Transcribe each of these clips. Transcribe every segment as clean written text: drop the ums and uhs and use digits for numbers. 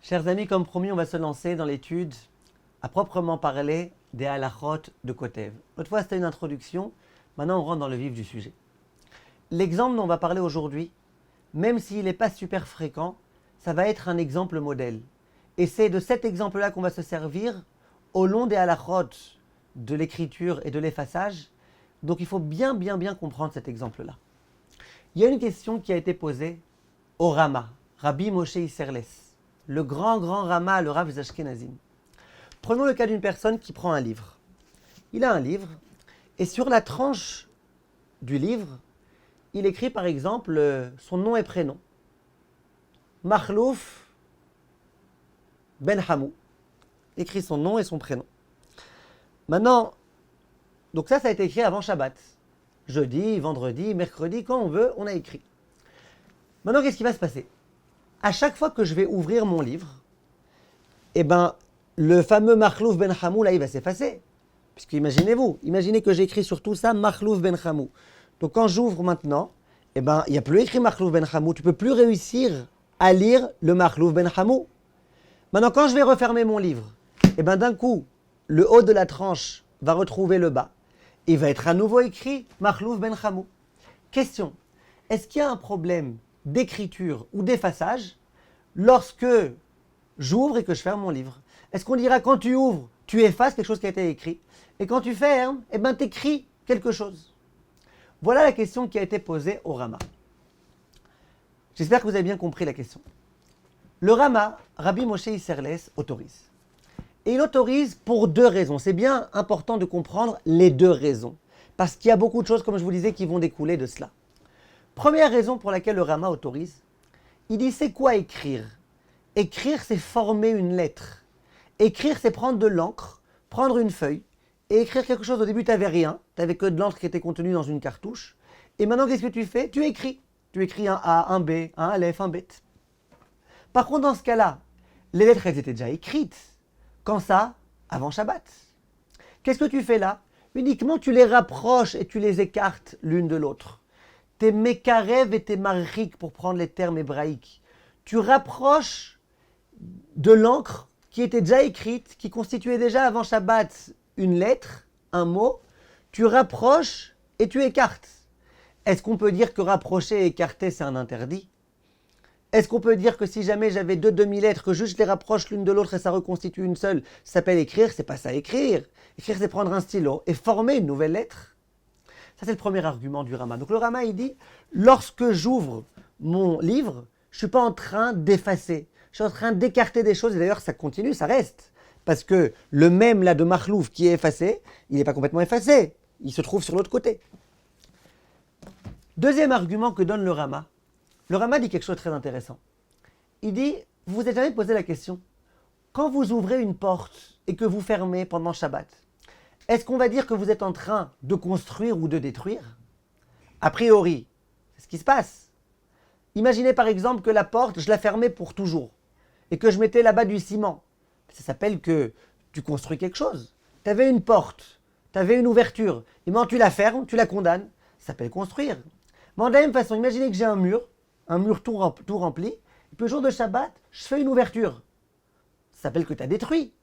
Chers amis, comme promis, on va se lancer dans l'étude à proprement parler des halachot de Kotev. Autrefois, c'était une introduction. Maintenant, on rentre dans le vif du sujet. L'exemple dont on va parler aujourd'hui, même s'il n'est pas super fréquent, ça va être un exemple modèle. Et c'est de cet exemple-là qu'on va se servir au long des halachot de l'écriture et de l'effaçage. Donc, il faut bien comprendre cet exemple-là. Il y a une question qui a été posée au Rama, Rabbi Moshe Isserles, le grand Rama, le Rav Ashkenazim. Prenons le cas d'une personne qui prend un livre. Il a un livre, et sur la tranche du livre, il écrit par exemple son nom et prénom. Makhlouf Ben Hamou. Il écrit son nom et son prénom. Maintenant, donc ça a été écrit avant Shabbat. Jeudi, vendredi, mercredi, quand on veut, on a écrit. Maintenant, qu'est-ce qui va se passer? À chaque fois que je vais ouvrir mon livre, le fameux Makhlouf Ben Hamou, là, il va s'effacer. Puisque imaginez que j'écris sur tout ça Makhlouf Ben Hamou. Donc quand j'ouvre maintenant, il n'y a plus écrit Makhlouf Ben Hamou. Tu ne peux plus réussir à lire le Makhlouf Ben Hamou. Maintenant, quand je vais refermer mon livre, d'un coup, le haut de la tranche va retrouver le bas. Il va être à nouveau écrit Makhlouf Ben Hamou. Question, est-ce qu'il y a un problème d'écriture ou d'effaçage lorsque j'ouvre et que je ferme mon livre? Est-ce qu'on dira quand tu ouvres, tu effaces quelque chose qui a été écrit, et quand tu fermes, tu écris quelque chose? Voilà la question qui a été posée au Rama. J'espère que vous avez bien compris la question. Le Rama, Rabbi Moshe Isserles, autorise. Et il autorise pour deux raisons. C'est bien important de comprendre les deux raisons. Parce qu'il y a beaucoup de choses, comme je vous disais, qui vont découler de cela. Première raison pour laquelle le Rama autorise, il dit c'est quoi écrire? Écrire, c'est former une lettre. Écrire, c'est prendre de l'encre, prendre une feuille et écrire quelque chose. Au début, tu n'avais rien, tu n'avais que de l'encre qui était contenue dans une cartouche. Et maintenant, qu'est-ce que tu fais? Tu écris. Tu écris un A, un B, un Aleph, un Bet. Par contre, dans ce cas-là, les lettres, elles étaient déjà écrites. Quand ça? Avant Shabbat. Qu'est-ce que tu fais là? Uniquement, tu les rapproches et tu les écartes l'une de l'autre. T'es mekarev et t'es marrik pour prendre les termes hébraïques. Tu rapproches de l'encre qui était déjà écrite, qui constituait déjà avant Shabbat une lettre, un mot. Tu rapproches et tu écartes. Est-ce qu'on peut dire que rapprocher et écarter, c'est un interdit? Est-ce qu'on peut dire que si jamais j'avais deux demi-lettres, que juste je les rapproche l'une de l'autre et ça reconstitue une seule, ça s'appelle écrire? C'est pas ça écrire. Écrire, c'est prendre un stylo et former une nouvelle lettre. Ça, c'est le premier argument du Rama. Donc le Rama, il dit, lorsque j'ouvre mon livre, je ne suis pas en train d'effacer. Je suis en train d'écarter des choses. Et d'ailleurs, ça continue, ça reste. Parce que le même là de Makhlouf qui est effacé, il n'est pas complètement effacé. Il se trouve sur l'autre côté. Deuxième argument que donne le Rama dit quelque chose de très intéressant. Il dit, vous vous êtes jamais posé la question, quand vous ouvrez une porte et que vous fermez pendant Shabbat, est-ce qu'on va dire que vous êtes en train de construire ou de détruire? A priori, c'est ce qui se passe. Imaginez par exemple que la porte, je la fermais pour toujours et que je mettais là-bas du ciment. Ça s'appelle que tu construis quelque chose. Tu avais une porte, tu avais une ouverture, et maintenant tu la fermes, tu la condamnes. Ça s'appelle construire. Mais de la même façon, imaginez que j'ai un mur tout rempli, et puis le jour de Shabbat, je fais une ouverture. Ça s'appelle que tu as détruit.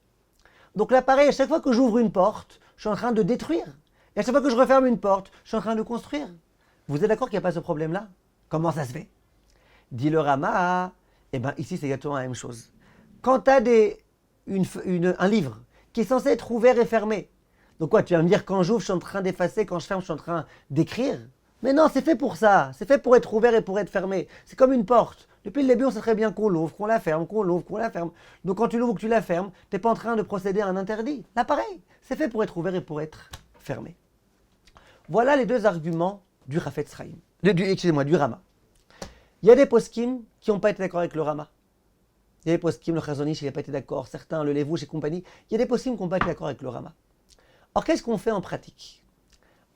Donc là, pareil, à chaque fois que j'ouvre une porte, je suis en train de détruire. Et à chaque fois que je referme une porte, je suis en train de construire. Vous êtes d'accord qu'il n'y a pas ce problème-là? Comment ça se fait? Dit le Rama, ici c'est exactement la même chose. Quand tu as un livre qui est censé être ouvert et fermé, donc quoi, tu vas me dire quand j'ouvre, je suis en train d'effacer, quand je ferme, je suis en train d'écrire? Mais non, c'est fait pour ça. C'est fait pour être ouvert et pour être fermé. C'est comme une porte. Depuis le début, on sait très bien qu'on l'ouvre, qu'on la ferme, qu'on l'ouvre, qu'on la ferme. Donc quand tu l'ouvres ou que tu la fermes, tu n'es pas en train de procéder à un interdit. Là, pareil. C'est fait pour être ouvert et pour être fermé. Voilà les deux arguments du Chafetz Chaim. Du Rama. Il y a des poskim qui n'ont pas été d'accord avec le Rama. Il y a des poskim, le Chazon Ish, il n'a pas été d'accord. Certains, le Levouche et compagnie. Il y a des poskim qui n'ont pas été d'accord avec le Rama. Alors, qu'est-ce qu'on fait en pratique?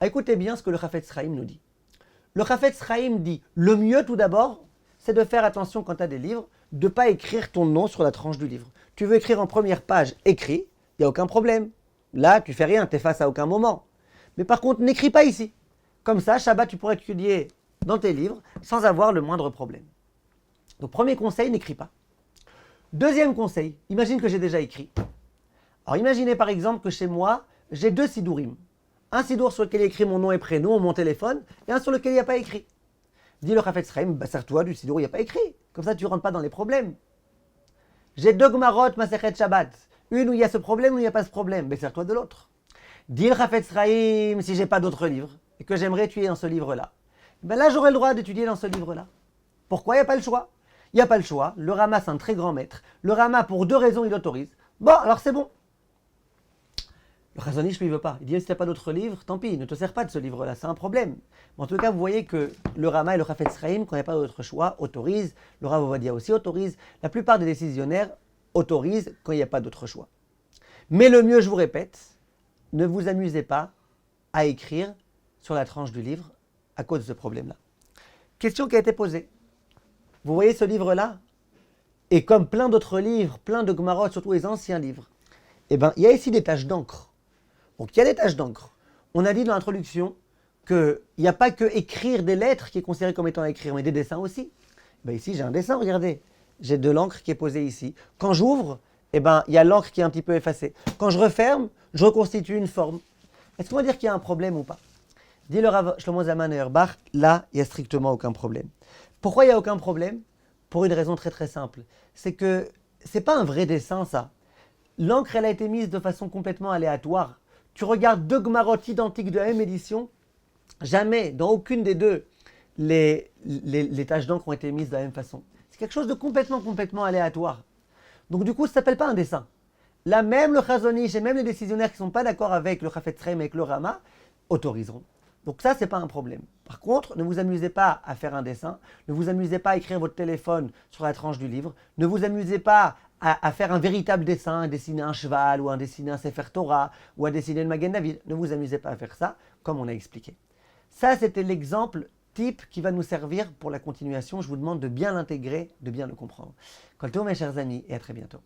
Écoutez bien ce que le Chafetz Chaim nous dit. Le Chafetz Chaim dit, le mieux tout d'abord, c'est de faire attention quand tu as des livres, de ne pas écrire ton nom sur la tranche du livre. Tu veux écrire en première page, écris, il n'y a aucun problème. Là, tu fais rien, tu effaces à aucun moment. Mais par contre, n'écris pas ici. Comme ça, Shabbat, tu pourrais étudier dans tes livres sans avoir le moindre problème. Donc, premier conseil, n'écris pas. Deuxième conseil, imagine que j'ai déjà écrit. Alors imaginez par exemple que chez moi, j'ai 2 sidourim. Un sidour sur lequel il y a écrit mon nom et prénom, mon téléphone, et un sur lequel il n'y a pas écrit. Dis le Chafetz Chaim, sers-toi du sidour où il n'y a pas écrit. Comme ça, tu ne rentres pas dans les problèmes. J'ai 2 Gemarot, Masechet Shabbat. Une où il y a ce problème, où il n'y a pas ce problème. Sers-toi de l'autre. Dis le Chafetz Chaim, si j'ai pas d'autres livres, et que j'aimerais étudier dans ce livre-là. Là, j'aurai le droit d'étudier dans ce livre-là. Pourquoi il n'y a pas le choix? Il n'y a pas le choix. Le Rama, c'est un très grand maître. Le Rama, pour 2 raisons, il autorise. Bon, alors c'est bon. Le Chazon Ish, lui, il veut pas. Il dit, si tu n'as pas d'autres livres, tant pis, ne te sers pas de ce livre-là, c'est un problème. Mais en tout cas, vous voyez que le Rama et le Chafetz Chaim, quand il n'y a pas d'autre choix, autorisent. Le Rav Ovadia aussi autorise. La plupart des décisionnaires autorisent quand il n'y a pas d'autre choix. Mais le mieux, je vous répète, ne vous amusez pas à écrire sur la tranche du livre à cause de ce problème-là. Question qui a été posée. Vous voyez ce livre-là? Et comme plein d'autres livres, plein de Gemarot, surtout les anciens livres, il y a ici des taches d'encre. Donc il y a des taches d'encre. On a dit dans l'introduction qu'il n'y a pas que écrire des lettres qui est considéré comme étant à écrire, mais des dessins aussi. Ici j'ai un dessin, regardez. J'ai de l'encre qui est posée ici. Quand j'ouvre, il y a l'encre qui est un petit peu effacée. Quand je referme, je reconstitue une forme. Est-ce qu'on va dire qu'il y a un problème ou pas? Dit le Rav Shlomo Zalman Auerbach, là, il n'y a strictement aucun problème. Pourquoi il n'y a aucun problème? Pour une raison très très simple. C'est que ce n'est pas un vrai dessin, ça. L'encre, elle a été mise de façon complètement aléatoire. Tu regardes 2 Gemarot identiques de la même édition, jamais, dans aucune des deux, les taches d'encre ont été mises de la même façon. C'est quelque chose de complètement aléatoire. Donc du coup, ça ne s'appelle pas un dessin. Là, même le Chazon Ish et même les décisionnaires qui ne sont pas d'accord avec le Chafetz Chaim et avec le Rama, autoriseront. Donc ça, ce n'est pas un problème. Par contre, ne vous amusez pas à faire un dessin, ne vous amusez pas à écrire votre téléphone sur la tranche du livre, ne vous amusez pas à faire un véritable dessin, à dessiner un cheval, ou à dessiner un Sefer Torah, ou à dessiner le Magen David. Ne vous amusez pas à faire ça, comme on a expliqué. Ça, c'était l'exemple type qui va nous servir pour la continuation. Je vous demande de bien l'intégrer, de bien le comprendre. Kol Tov, mes chers amis, et à très bientôt.